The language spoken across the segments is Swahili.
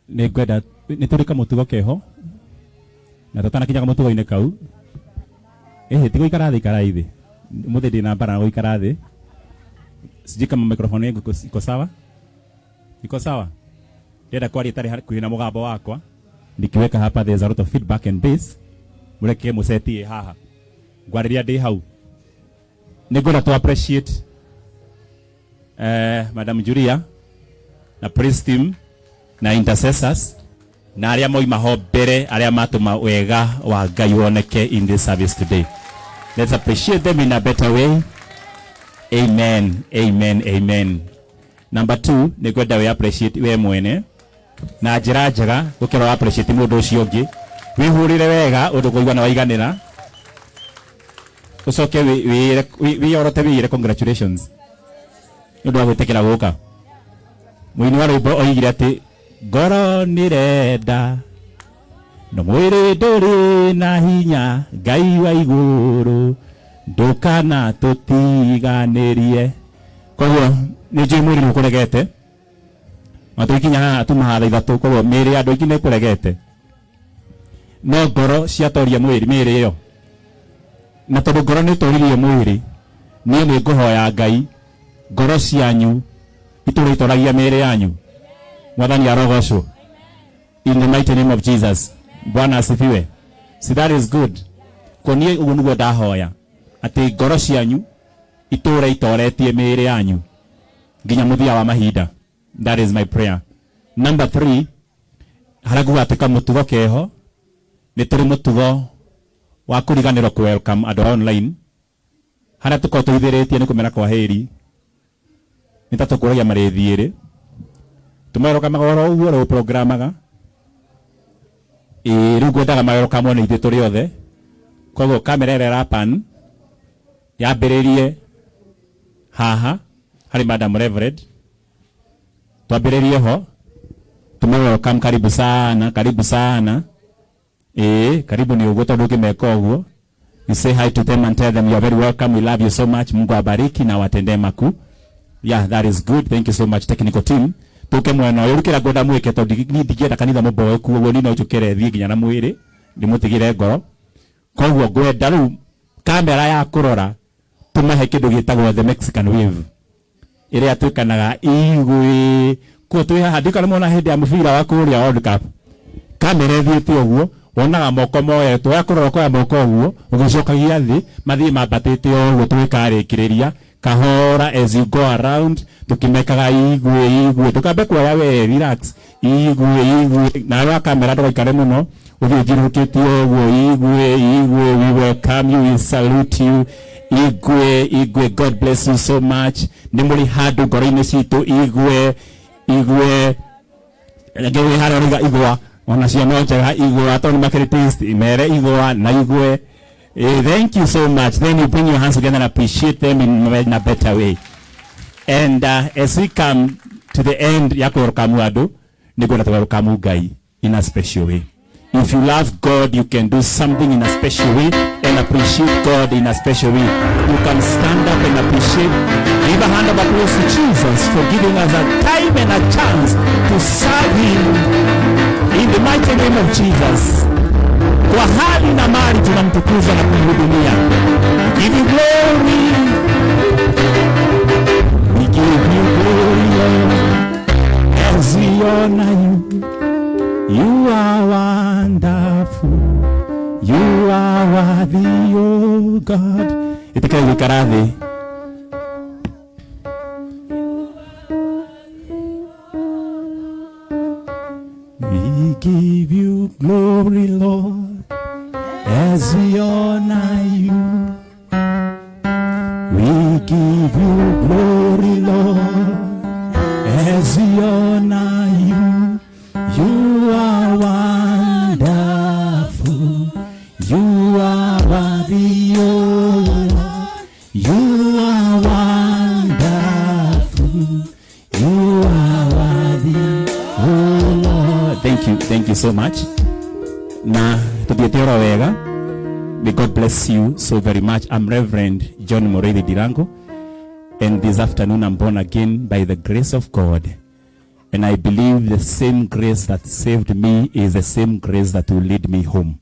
Negwenda niturika mutugo keho na tatana kinya mutugo ine kau tigo ikara hivi muthidi na bara go ikara thi sije kama microphone yangu iko sawa ndenda kwaria tari kuina mugambo wakwa nikiweka hapa there's a lot of feedback and bass mureke museti haha gwariria ndi hau nigura to appreciate Madam Julia na praise team na intercessors na aria moima ho mbere aria matuma wega wa Ngai woneke in this service today. Let's appreciate them in a better way. Amen, amen, amen. Number 2, ni gwenda we appreciate we mwene na njira njega gukira appreciate mundu ucio ungi wihurire wega undu kuigwa na waiganira ucoke we orote we congratulations undu wa gwitikira guka muini wa rwimbo oigire ati ngoro nirenda no mwiri nduri na hinya Ngai wa iguru ndukana tutiganirie koguo ni njui mwiri nukuregete matuikinya atumahatha ithatu koguo miri andu aingi nikuregete no ngoro ciatoria mwiri iyo na tondu ngoro nitoririe mwiri nie ni nguhoya Ngai ngoro cianyu ituritoragia miri yanyu mwathani arogocwo in the mighty name of Jesus. Bwana asifiwe. See, that is good. Konie uguo niguo ndahoya ati ngoro cianyu iture itoretie miri yanyu nginya muthia wa mahinda. That is my prayer. Number 3, haragu gatika mutugo keho ni turi mutugo wa kuriganirwo ku welcome andu online haria tuko tuithiritie ni kumera kwa heri nitatukuria marithiiri tumeroka magoro uguo ro programaga riu ngwendaga maroka mone ithu turi othe koguo kamera era pan yambiririe haha hari Madam Reverend twambiririe ho tumeroka karibu sana karibu ni uguo tondu kimeka uguo. You say hi to them and tell them you are very welcome, we love you so much, Mungu abariki na watende maku. Yeah, that is good. Thank you so much technical team. Tuke mwena yurukira ngoda mweke tondu ndigienda kanitha muboe ku uguo ni no njukire thie ginya na mwiri ndimutigire ngoro koguo ngwenda riu kamera ya kurora tumahe kindu gitagwo the Mexican wave iria twikanaga igwi ko twi haha ndikana mona hindi ya mubira wa kuria World Cup kamera thiete uguo wonaga moko moyetwo ya kurora kwa moko uguo ugicokagia thi mathii mambatite uguo twikarikiriria kahora as you go around tukimekaga igwe tukambe kwa yawe relax igwe na wa kamera ndoikare muno ugijirukitie uguo igwe we welcome you, we salute you igwe God bless you so much nimuri hadu ngoro-ini citu igwe ngewe haroriga igwa ona ciana njega igwa tondu makiritaste mere igwa na igwe. Thank you so much. Then you bring your hands together and appreciate them in a better way. And as we come to the end, yakurokamu adu, nigona tuwarokamu Ngai in a special way. If you love God, you can do something in a special way and appreciate God in a special way. You can stand up and appreciate. Give a hand of applause to Jesus for giving us a time and a chance to serve Him in the mighty name of Jesus. Kwa hali na mali tunamtukuza na kumhudumia. Give you glory. We give you glory, Lord, as we honor you. You are wonderful. You are worthy, oh God. Itika wikarathi. We give you glory, Lord, as we honor you. We give you glory, Lord, as we honor you. You are wonderful. You are worthy, oh Lord. You are wonderful. You are worthy, oh Lord. Thank you so much. Na tubietero wega. May God bless you so very much. I'm Reverend John Moreidi Dirango, and this afternoon I'm born again by the grace of God. And I believe the same grace that saved me is the same grace that will lead me home.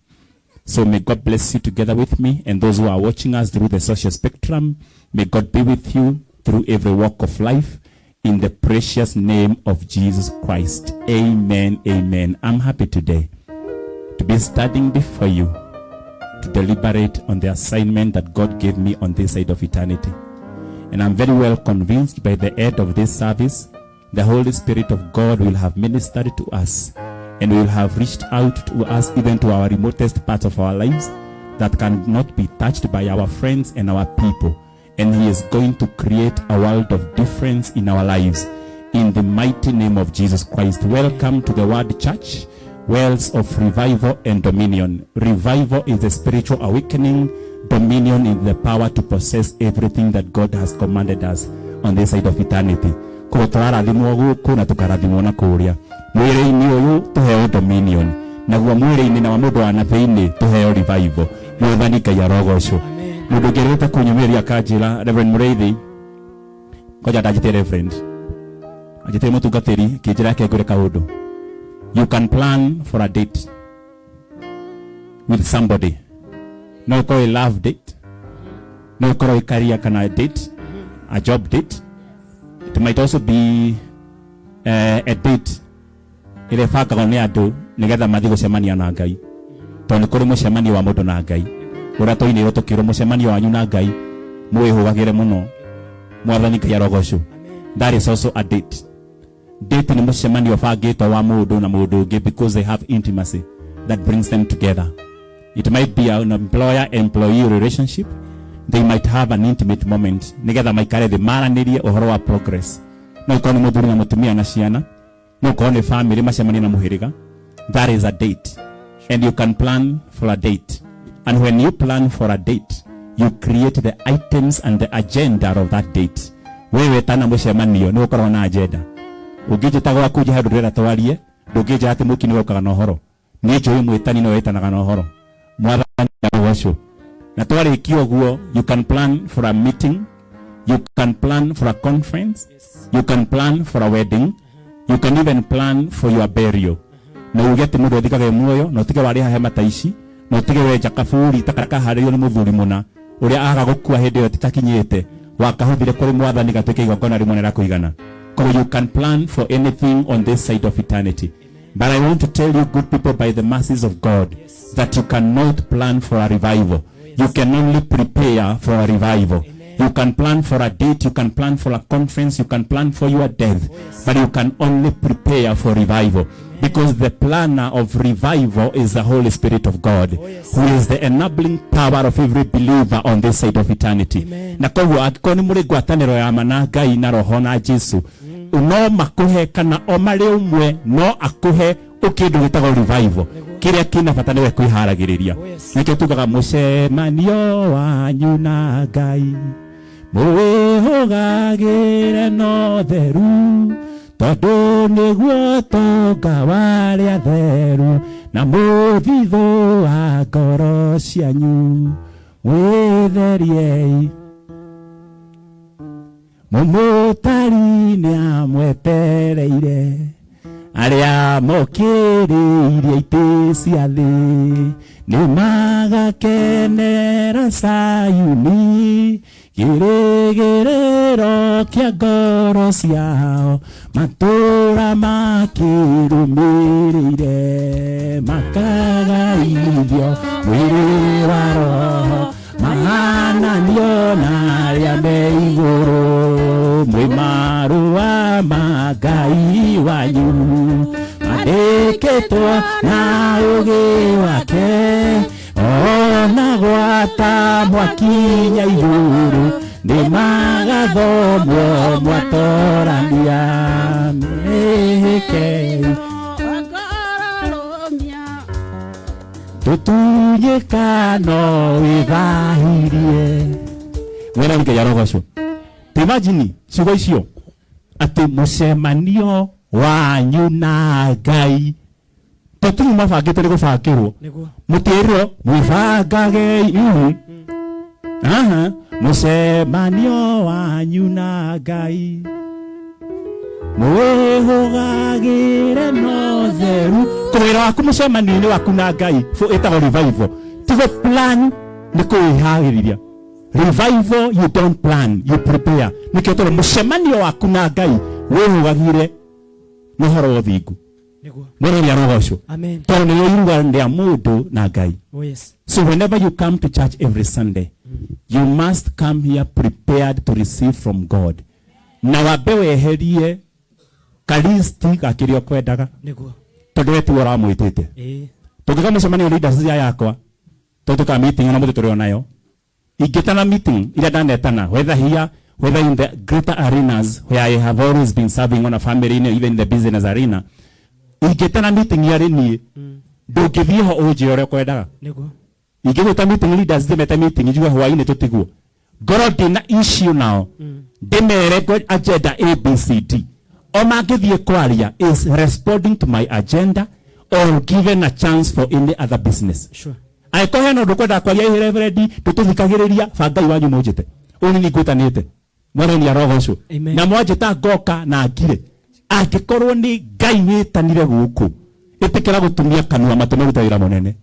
So may God bless you together with me, and those who are watching us through the social spectrum, may God be with you through every walk of life, in the precious name of Jesus Christ. Amen, amen. I'm happy today to be standing before you to deliberate on the assignment that God gave me on this side of eternity. And I'm very well convinced by the end of this service, the Holy Spirit of God will have ministered to us and will have reached out to us, even to our remotest parts of our lives that cannot be touched by our friends and our people. And He is going to create a world of difference in our lives, in the mighty name of Jesus Christ. Welcome to the Word Church, Wells of Revival and Dominion. Revival is the spiritual awakening. Dominion is the power to possess everything that God has commanded us on this side of eternity. Kuna tukarathimwo na kuria mwiri-ini uyu tuheo dominion, naguo mwiri-ini na mundu wana thiini tuheo revival. Mwathani Ngai arogocwo. Mundu ngerete kunyumiria kanjira Reverend Mureithi koja ndajite Reverend ajite mutungatiri kinjira ke ngure kaundu. You can plan for a date with somebody. No call a love date, no call a career kana date, a job date. It might also be a date ile faka ni andu nigetha mathi gucemania na Ngai, tondu kuri mucemanio wa mundu na Ngai ura toiniro tukiro mucemanio wanyu na Ngai mwihugagire muno. Mwathani Ngai arogocwo. That is also a date. Date ni mucemanio fagito wa mundu na mundu ungi, because they have intimacy that brings them together. It might be an employer-employee relationship. They might have an intimate moment. Nigetha maikare the maranirie uhoro wa progress. No kone muthuri na mutumia na ciana. No kone family macemania na muhiriga. That is a date. And you can plan for a date. And when you plan for a date, you create the items and the agenda of that date. Wewe tana mucemanio no ukorwo na agenda. Ungijita gwa kuja handu rera twarie, ndungija ati mukini wokaga na uhoro. Ni njui mwitani no wetanaga na uhoro. Mwathani arogocwo. Na twarikio guo, you can plan for a meeting, you can plan for a conference, you can plan for a wedding, you can even plan for your burial. Na ugete mundu thikage muoyo, no tige wari hema taici, no tige weja kaburi takaraka hariyo ni muthuri muna uria aga gukua hindi yo titakinyite wakahuthire kuri Mwathani gatuike igongona rimwe ra kuigana. So you can plan for anything on this side of eternity. But I want to tell you, good people, by the mercies of God, that you cannot plan for a revival. You can only prepare for a revival. You can plan for a date, you can plan for a conference, you can plan for your death, but you can only prepare for revival. Because the planner of revival is the Holy Spirit of God, who is the enabling power of every believer on this side of eternity. Na kwa akoni muri gwataniro ya mana Ngai na roho na Jesu, no makuhe kana omari umwe no akuhe ukindu gitago revival. Kiria kina bata niwe kwiharagiriria. Nike tugaga mucemanio wanyu na Ngai mwihugagire no theru, tondu niguo tonga waria theru na muthithu wa ngoro cianyu mwitheriei. Mumutari ni amwetereire aria mokiririe ite cia thi, ni magakenera Sayuni kirigiriro kia ngoro ciao, matura makirumirire makagaithio mwiri wa roho, mahananio na aria me iguru, mwimaru wa Ngai wanyu andikitwo na ugi wake, ona gwata mwakinya iguru, ni magathomwo mwatorania mihike tutuyika no withahirie. Mwena Ngai arogocwo. Imagine ciugo icio ati mucemanio wanyu na Ngai tutuma mabangite ni gubangirwo mutirwo mwibangage mucemanio wanyu na Ngai mwihugagire no theru kuwira waku mucemanio-ini waku na Ngai ĩtagwo revival tigo plan nĩ kwĩharĩria. Revival you don't plan, you prepare. Nikio toro mucemanio waku na Ngai wihugagire no horo uthingu mwere ya roho. Amen. Tone yoyuga ndia mundu na Ngai. Oh yes. So whenever you come to church every Sunday, you must come here prepared to receive from God. Na wabe weherie kalisti gakirio kwendaga. Niguo. Tondu wetu wora mwitite. Tugika mucemanio leaders yakwa. Tutuka meeting na mutu turi nayo. Igetana meeting ila danetana whether here, whether in the greater arenas where I have always been serving on a family, even in the business arena. Igetana meeting yari ni ndungithie ho uje ore kwendaga. Niguo. Igiguta meeting leaders demeta meeting ijuga hwaine tutiguo. God dina issue now. Demere God agenda ABCD. Omagithie kwaria is responding to my agenda or given a chance for any other business. Sure. Aikohe no ndukwenda kwaria reverend tututhikagiriria bangai wanyu munjite. Uni ni gwitanite. Mwana ni roho ucio. Na mwanjita ngoka na ngire. Angikorwo ni Ngai witanire guku. Itikira gutumia kanua matono ruta wira munene.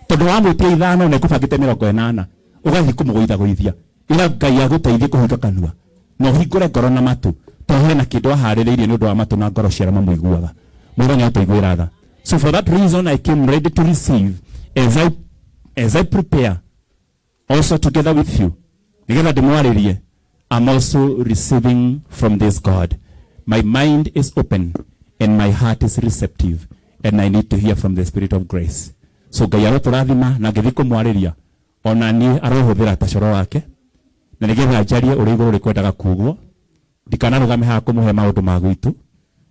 Tondu wa mwitia ithano ne kubangite 80. Ugathi kumugoithia. Ila Ngai aguteithie kuhuka kanua. No hingure ngoro na matu. Tohe na kindu ahaririirie ni undu wa matu na ngoro ciara mamuiguaga. Mungu ni atuiguira tha. So for that reason I came ready to receive as I prepare also together with you. I'm also receiving from this God. My mind is open and my heart is receptive and I need to hear from the Spirit of grace. So gayaro turathima na ngithiko mwariria ona ni arohuthira tacoro wake na nigetha njarie uri iguru rikwendaga kugwo ndikanarugame ha kumuhe maundu ma gwitu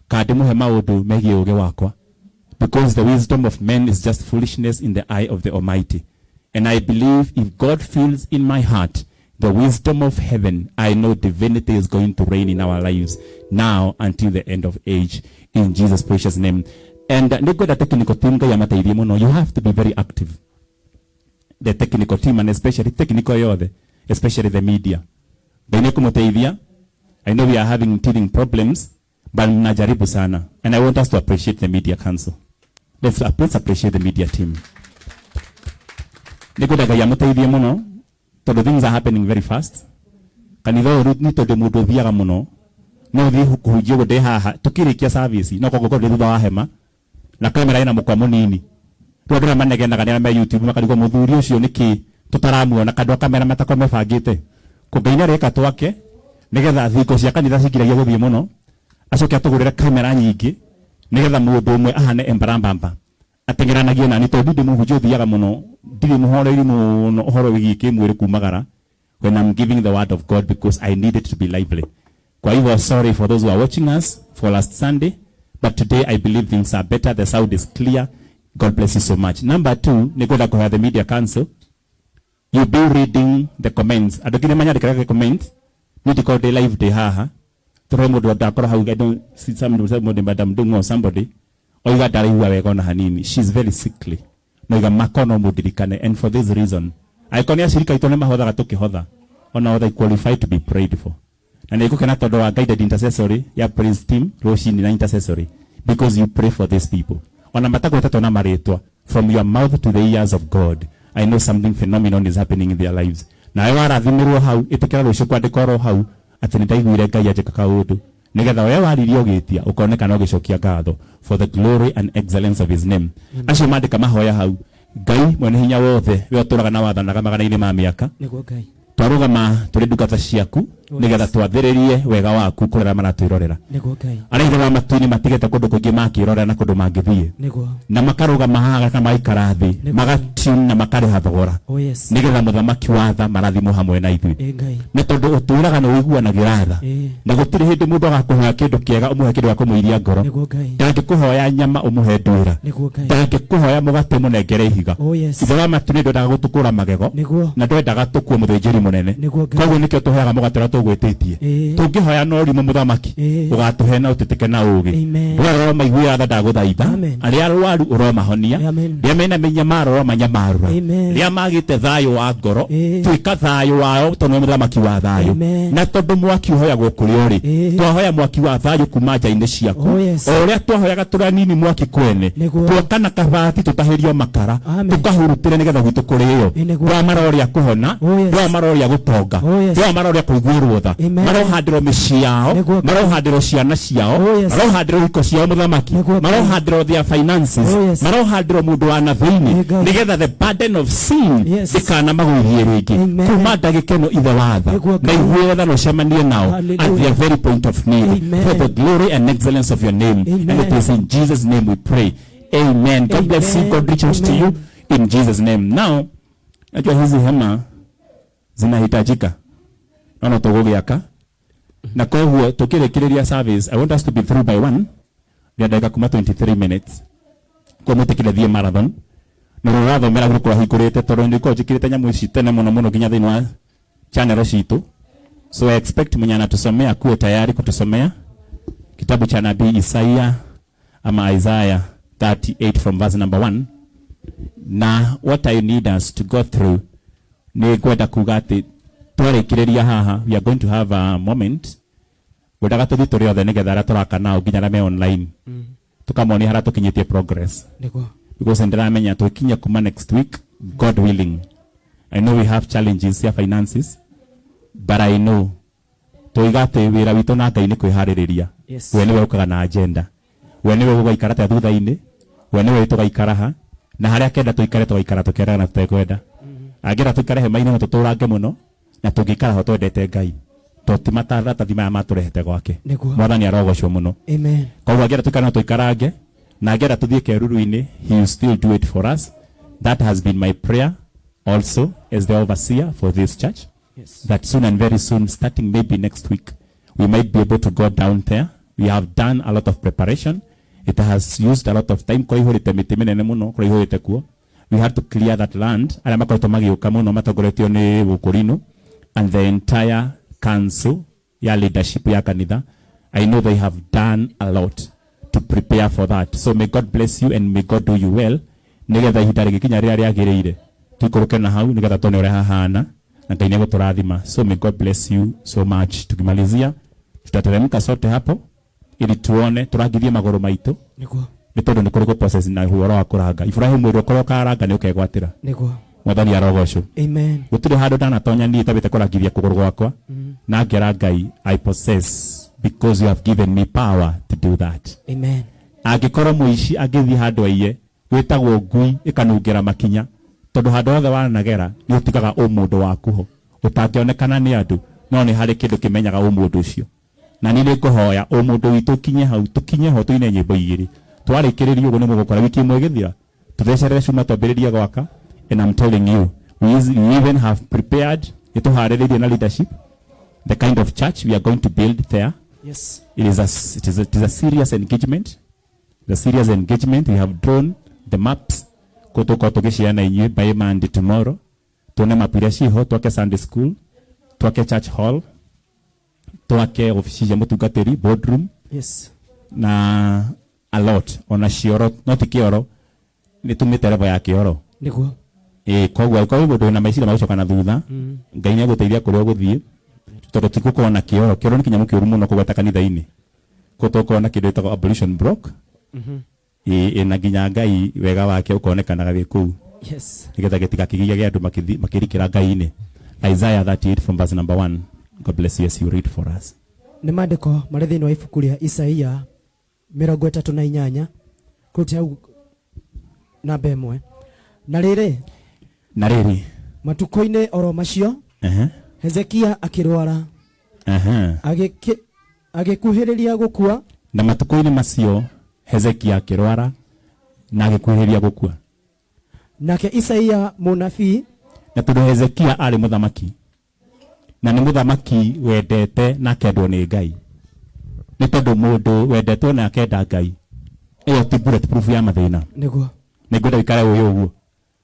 kandi muhe maundu megie uge wakwa, because the wisdom of men is just foolishness in the eye of the Almighty. And I believe if God feels in my heart the wisdom of heaven, I know divinity is going to reign in our lives now until the end of age, in Jesus' precious name. And you have to be very active. The technical team, and especially technical yode, especially the media. I know we are having teething problems, but najaribu sana. And I want us to appreciate the media council. Let's appreciate the media team. Things are happening very fast. Kanitho ni tondu mundu thiaga muno no thi hukunjio gode haha tukirikia service no kogoko ndi thutha wa hema na kamera ina mukwa munini ndura manegena kana me YouTube makarigwo muthuri ucio niki tutaramuona kandu kamera matako mebangite kungaina reka twake nigetha thiko cia kanitha cingiragia guthie muno acoke atugurire kamera nyingi nigetha mundu umwe ahane embarambamba atengeranagie nani tondu ndi muhunjio thiaga muno ndiri muhoreri muno uhoro wigi kimwiri kumagara when I'm giving the word of God, because I need it to be lively. Kwa hivyo sorry for those who are watching us for last Sunday, but today I believe things are better. The sound is clear. God bless you so much. Number 2, nigoda kwa the media council. You be reading the comments. Adokine manya de comments. Niti ko de live de haha. Toromo do da kora how I don't see somebody madam dung or somebody. Oiga dari huwa wegona hanini. She's very sickly. Noiga makono mudirikane, and for this reason I konia shirika itone mahodha gatoke hodha ona hodha qualified to be prayed for. And I cannot do a guided intercessory ya praise team roshini na intercessory, because you pray for these people. Ona matako tatona maretwa from your mouth to the ears of God. I know something phenomenal is happening in their lives. Na ayara thimirwo hau itikira rucio kwandikoro hau ati ndaiguire Ngai aje kakaudu nigetha we waririo gitia ukoneka no gicokia ngatho for the glory and excellence of his name. Acio mandika mahoya hau Ngai mwene hinya wothe we oturaga na wathanaga magana-ini ma miaka niguo Ngai twarugama turi ndungata ciaku nigetha twathiririe wega waku kurera maratwirorera niguo Ngai araitha wa matuini matigete kundu kuingi makirorera na kundu mangithie niguo na makarugama haga kama maikara thi magatune na makariha thogora nigetha muthamaki watha marathimo hamwe na ithui ni tondu uturaga na uiguanagira tha na gutiri hindi mundu agakuhoya kindu kiega umuhe kindu akumuiria ngoro ndangikuhoya nyama umuhe ndwira ndangikuhoya mugate munengere ihiga ithe wa matuini ndendaga gutukura magego na ndendaga tukue muthĩnjĩri munene koguo nikio tuheaga mugatera tugwititie tungihoya no rimo muthamaki ugatuhe na utitike na ugi rora maigua tha ndaguthaitha aria arwaru uromahonia ria mena minyamaro manyamarura ria magite thayo wa ngoro tuika thayo wao tondu muthamaki wa thayo na tondu mwaki uhoyagwo kuri uri twahoya mwaki wa thayo kuma nja-ini ciaku oria twahoyaga turanini mwaki kwene twakana kabati tutahirio makara tukahurutire nigetha gwitu kuriyo twa maroria kuhona twa maroria gutonga twa maroria kuiguirwo tha marohandiro micii yao marohandiro ciana ciao marohandiro hiko ciao muthamaki marohandiro their finances marohandiro mundu wa nathiini nigetha the burden of sin ikana magwirie ringi kuma ndagikeno ithe watha na igwe tha no cemanie nao at their very point of need for the glory and excellence of your name and it is in Jesus name we pray. Amen. God bless you. God reach out to you in Jesus name. Now, najua hizi hema zinahitajika. Naona tugugiaka. Na kwa hiyo tukirekereria service, I want us to be through by 1. Ya dakika kuma 23 minutes. Kwa mutekireria marathon. Na rurathomera mera gukura hikurite tondu ndiko njikirite nyamu ici tene muno ginya thini wa channel citu. So I expect munyana tusomea kuwe tayari kutusomea kitabu cha nabii Isaiah ama Isaiah 38 from verse number 1. Na what I need us to go through ni kwenda kugati twarekireria haha, we are going to have a moment gwenda gatuthi turi othe nigetha ara turaka nao nginya rame online tukamoni hara tukinyitie progress because ndiramenya tukinya kuma next week God willing. I know we have challenges here finances but I know tuigate wira witu na Ngai ni kwihariria we niwe ukaga na agenda we niwe ugaikara ta thutha-ini we niwe tugaikara ha na haria kenda tuikare tugaikara tukeraga na tutekwenda agira tuikare hema-ini na tuturange muno na tungikara ho twendete Ngai totimatara tathima maturehete gwake mwathani arogocwo muno amen koguo agira tuikare na tuikarange na agira tuthie keruru-ini he will still do it for us. That has been my prayer also as the overseer for this church. That soon and very soon, starting maybe next week, we might be able to go down there. We have done a lot of preparation. It has used a lot of time. We had to clear that land. And the entire council, leadership, I know they have done a lot to prepare for that. So may God bless you and may God do you well. So may God bless you so much. Tukimalizia tutateremka sote hapo ili tuone turagithie magoro maitu nitondo ni kuriko process na huoro wa kuranga ifurahi mwiro koroka aranga ni ukegwatira mwathani arogocwo amen gutire handu ndanatonya ni tabite kurangithia kuguru gwakwa na ngera Ngai I possess because you have given me power to do that amen angikoro muici agithii handu aiye witagwo ngui ikanungera makinya tondu handu hothe wanagera ni utigaga umundu waku ho utangionekana ni andu no ni hari kindu kimenyaga umundu ucio na ni nguhoya umundu witu kinye hau tukinye ho tuine nyimbo igiri twarikiririo uguo ni mugukora wiki imwe githira tuthecerere cuma twambiriria gwaka and I'm telling you we even have prepared ituhariririe na leadership the kind of church we are going to build there. Yes, it is a serious engagement. The serious engagement, we have drawn the maps kutoka tukishiana inye by Monday tomorrow. Tuone mapiria ciho twake Sunday school, twake church hall, twake ofisi ya mutungatiri boardroom. Yes, na a lot ona cioro not kioro ni tumite level ya kioro niguo kogwa kwa mundu na maicira magucoka na thutha Ngai ni aguteithia kuria guthie tondu tikuko na kioro ni kinyamu kiuru muno kugweta kanitha-ini kutoko na kindu etagwo abolition block na nginya Ngai wega wake ukonekanaga giku yes nigetha gitigakigia gia andu makirikira Ngai-ini. Isaiah 38 from verse number 1. God bless you as you read for us. Ni maandiko mari thiini wa ibuku ria Isaia 38 kutia namba 1 na riri matuko-ini oro macio Hezekia akirwara agikuhiriria gukua na matuko-ini macio Hezekia akirwara na agikuhiriria gukua nake Isaia munabii na tondu Hezekia ari muthamaki na ni muthamaki wendete na kendwo ni Ngai ni tondu mundu wendetwo na akenda Ngai iyo ti bulletproof ya mathina niguo nigwenda ikare uyu uguo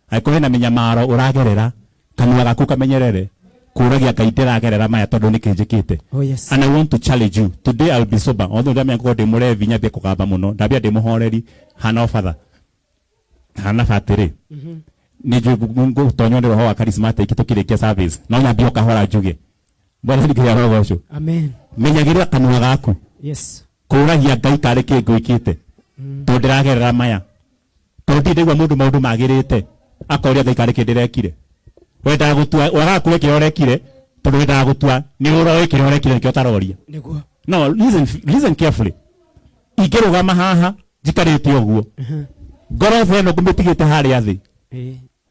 aiko hena minyamaro uragerera kanua gaku kamenyerere kuragia kaitera gerera maya tondu nikinjikite. Oh yes. And I want to challenge you. Today I'll be sober. Although ndamya ngo de murevi nyambie kugamba muno. Ndabia de muhoreri hana father. Hana fatiri. Ni jugu tonyo de roho wa charismatic tukirikia service. No nyambie kahora juge. Bwana ndikia roho ucio. Amen. Menyagira kanua gaku. Yes. Kuragia ngai kare kingo ikite. Tondu ndiragerera maya. Tondu ndigwa mundu maundu magirite. Akoria ngai kare kindirekire. Wenda gutua wagakuwe kirorekire tondu wenda gutua ni uroe kirorekire nikio taroria. Niguo. No, listen carefully. Igirugama haha jikarite oguo. Ngorothe no kumitigite haria thi.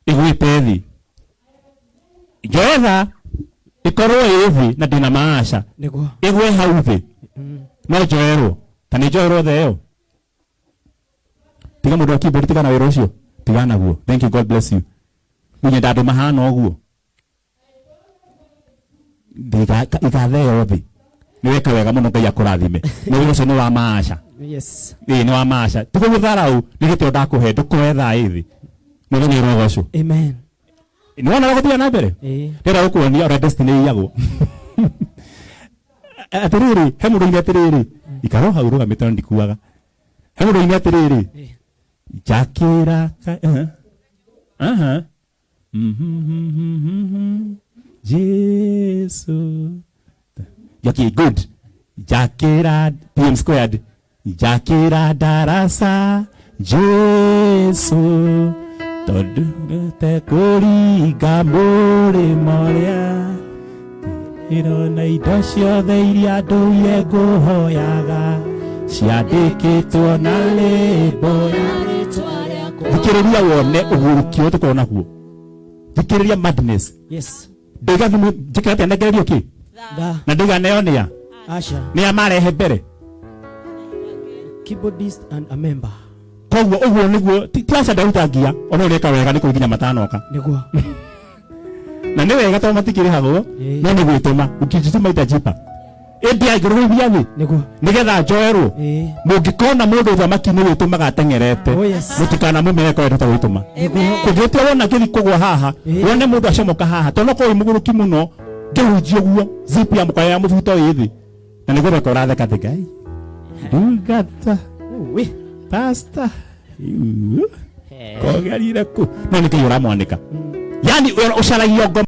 Igwite thi. Joetha ikorwo ithi na ndina maasha. Niguo. Igwe hau thi. No joerwo. Tani joerwo theo. Tiga mundu akibodi tigana wira ucio. Tigana guo. Thank you, God bless you. Munye ndadu mahana oguo. Ndiga igatheo thi. Niweka wega muno ngai akurathime. No wira ucio ni wa maasha. Yes. Ni wa maasha. Tiga gutharau ni gitio ndakuhe ndukwetha ithi. Munye ni roho ucio. Amen. Ni wana guthia na mbere. Ndira gukuonia ora destiny yago. Atiriri, he mundu atiriri. Ikaro hau rugamite ndikuaga. He mundu atiriri. Jakira Jesus. Okay, good. Jakira PM squared. Jakira darasa Jesus. Todo te kuriga muri moria. Irona idosio theiria nduye nguhoyaga. Ciandikitwo na lebo ya ritwa riaku. Thikiriria wone ugurukio tukona guo. Thikiriria madness. Yes. Ndiga thimu njikate negererio ki? Na ndiga neonia. Asha. Ni amarehe mbere. Keyboardist and a member. Koguo uguo niguo ti aca ndautangia ona ureka wega ni kuginya matanoka. Niguo. Na ni wega to matikiri hagwo. No ni gwituma ukijituma itajipa. Endia igurubia thi. Niguo. Nigetha njoerwo. Mungikona mundu thamaki ni witumaga atengerete. Mutikana mumeko eta wituma. Kugite wona kithi kugwa haha. Wone mundu acomoka haha. Tono ko imuguruki muno. Ngehunjie guo. Zip ya mukaya mubuto yithi. Na niguo rekora theka thigai. Ndungata. Pastor. Kogerire ku. Na nikiyura mwanika. Yani ucaragio ngoma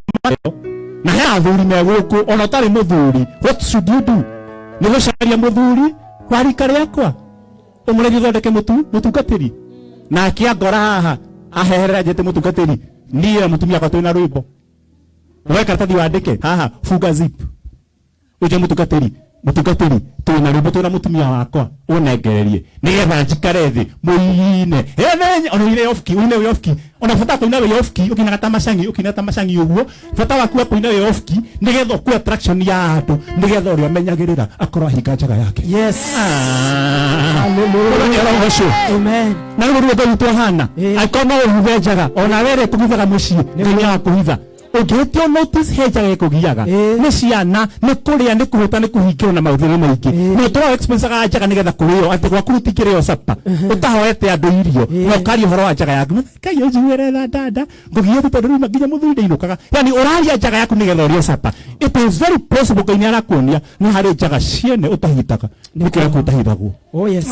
na he athuri me guku ona tari muthuri. What should you do? Ni gucaria muthuri warika riakwa. Umuregi thondeke mutungatiri. Na akiangora haha aherera jete mutungatiri. Niye mutumia kwa twina rwimbo. Weka karatathi wandike haha funga zip. Uje mutungatiri. Mutungatiri twina rwimbo twina mutumia wakwa unengererie. Nigetha njikare thi muine. Ene ona ile ofki une ofki. Ona fata ko inawe ofki ukina tamashangi uguo. Fata waku ko inawe ofki nigetha ku attraction ya andu nigetha uri amenyagirira akorwa hinga njaga yake. Yes. Hallelujah. Amen. Na nguru ndo tuhana. Akona uhithe njaga ona were kugithaga mucii nginya kuhitha. Ugitio notice heja gekugiaga ni ciana ni kuria ni kuhuta ni kuhingirwo na maũthĩ maingĩ no twa expense ga njaga nigetha kurio ati gwaku rutikire sapa utahoete andu irio no kari horo wa njaga yaku kai ujuere dada ngugio tutondu nginya muthuri ndeinukaga yani uraria njaga yaku nigetha urio sapa. It is very possible kaini arakuonia ni hari njaga ciene utahitaga nikira ku utahithagwo. Oh yes.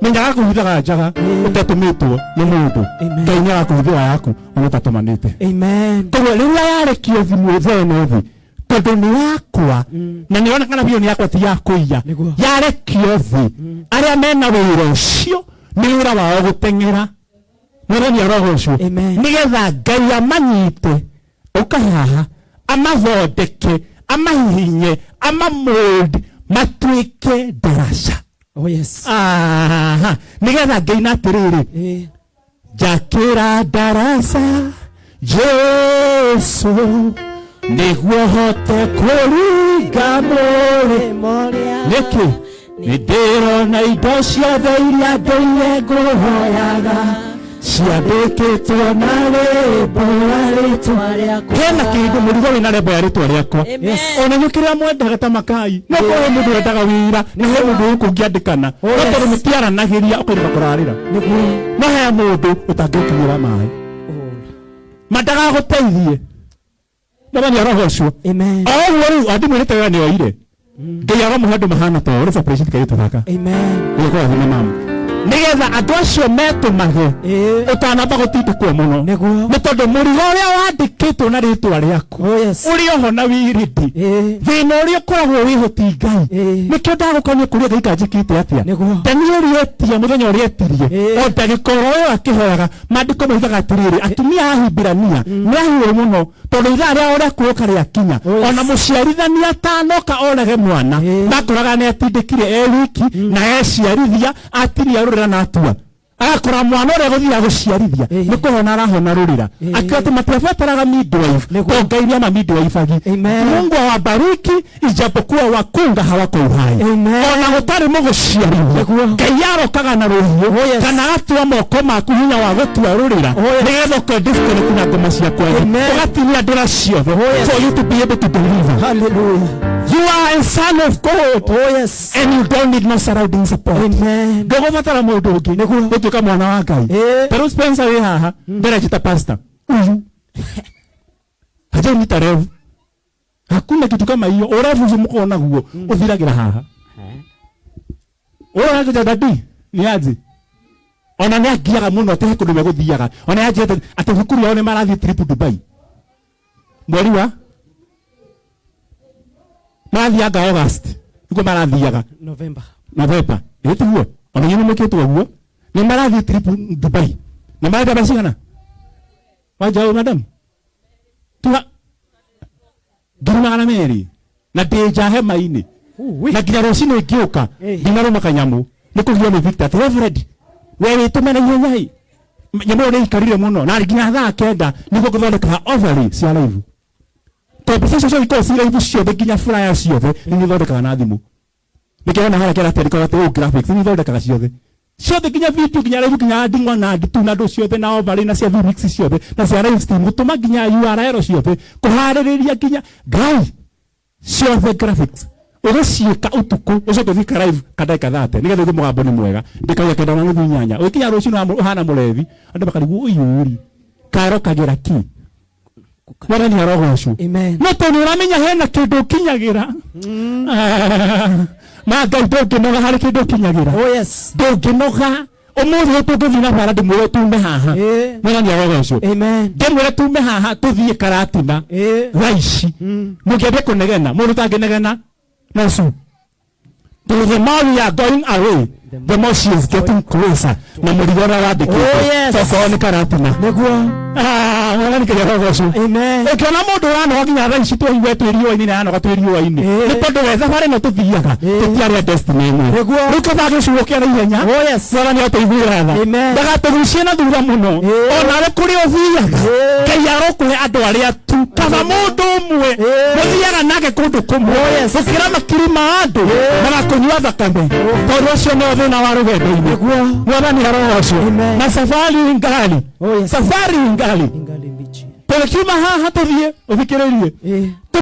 Menyaga kuhithaga njaga utatumitwo ni mundu kaini arakuhithira yaku utatumanite. Amen. Rĩrĩa yarekio thimũ theno thi tondũ nĩ yakwa na nĩ ona kana biũ nĩ yakwa ti ya kũiya yarekio thi arĩa mena wĩra ũcio nĩ wĩra wao gũteng'era mũthenya roho ũcio nĩgetha Ngai amanyite ũkahaha amathondeke amahihinye amamold matuĩke ndaraca. Oh yes. Nĩgetha Ngai na atĩrĩrĩ njakĩra ndaraca Jesu niguo hote kuringa moria niki ndirona indo ciothe iria ndoire nguhoyaga ciandĩkĩtwo na rĩmbo rĩtwa rĩakwa. Hena kĩndũ mũrigo wĩna rĩmbo ya rĩtwa rĩakwa. Ona nyũkĩrĩa mwendaga ta makai no kũrĩ mũndũ wendaga wĩra na he mũndũ ũkũngĩandĩkana tondũ mũtiaranagĩria ũkaigua kũrarĩra no he mũndũ ũtangĩkinyĩra maĩ mandaga guteithie Mwathani arogocwo. Amen. Riu andi mwirite wera ni oire. Ngai aramuhandu mahana to ore separation kaitu thaka. Amen. Ni kwa thina mamu. Nigetha andu acio metumage utanamba gutindikwo muno ni tondu murigo uria wandikitwo na ritwa riaku uri oho na wiridi thina uria ukoragwo wihoti Ngai nikio ndagukonia kuria Ngai kanjikite atia Danieli etia muthenya uria etirie o ndagikoro uyu akihoyaga mandiko moigaga atiriri atumia a Hibirania niahiwe muno tondu ithaa ria uria kuoka riakinya ona muciarithania atanoka orege mwana makoraga ni atindikire wiki na eciarithia atiria rurira na atua agakora mwana uria guthira guciarithia ni kuhona arahona rurira akiote matiabataraga midwife to Ngai ama midwife agi Mungu awabariki ijapokuwa wakunga hawako uhai ona gutari muguciarithia Ngai arokaga na ruhiu kana atua moko maku hinya wa gutua rurira nigetha ukendisconnect na ngoma ciakwa ugatinia ndira ciothe for you to be able to deliver. Hallelujah. You are a son of God. And you don't need no surrounding support. Amen. Dogo matara mundu ungi niguo gutuika mwana wa Ngai. Pero Spencer we haha ndera jita pastor. Uyu. Haje nitarev. Hakuna kitu kama hiyo. Oravu mko naguo uthiragira haha. Ora ngaja dadi ni aje. Ona ne agiaga muno ate kundu me guthiaga. Ona aje ate thukuru yao ne marathi trip Dubai. Mweri wa mathiaga August niko marathiaga November etuguo ona nyine muketwo guo ni marathi trip Dubai na marathi bacigana wajao madam tuha ngirumagana meri na deja hema-ini na nginya rucini ngiuka ndinaruma kanyamu nikugio ni Victor Reverend we witumena ihenya nyamu uri ikarire muno na nginya thaa kenda niko guthondeka ovary cia live pesa sio iko sira hivi sio beginya flyer sio ni thondeka na thimu nikiona hala kera teri kwa teo graphics ni thondeka ciothe sio beginya video ginya live ginya ndingwa na nditu na ndo ciothe na overlay na cia remix ciothe na cia live stream gutuma ginya URL ciothe kuhaririria ginya Ngai ciothe graphics ureciika utuku ucoke thika live kadaika thate nigetha thi mugambo ni mwega ndikaga kenda na nuthu nyanya ukinya rucino uhana murevi andu bakarigu uyuri karo kagira ki Mwana ni arogocwo. Amen. No to uramenya hena kindu kinyagira. Ma Ngai ndunginoga hari kindu kinyagira. Ndunginoga umuthi tuguthina bara ndimwire tume haha. Mwana ni arogocwo. Amen. Ndimwire tume haha tuthie Karatina. Raici. Mugiende kunegena, mundu tanginegena. Nasu. The more we are going away, the more she is getting closer. Na muligora radiki. Toko ni Karatina. Neguo. Mwana ni kirogocwo. Amen. Ukiona mundu urano ginya thaa ici twiwe twirio-ini na ano twirio-ini ni tondu we thabari no tuthiaga tutiaria destiny ino riu kathaga ciugo kia naihenya mwana ni oteithia tha ndagatugucie na thutha muno ona ri kuri uthiaga Ngai arokuhe andu aria tu kaba mundu umwe muthiaga nake kundu kumwe gukira makiri ma andu magakunyua thakame tondu ucio ni thina wa rugendo-ini mwana ni arogocwo na safari ngali safari ngali tukiuma haha tuthie uthikiririe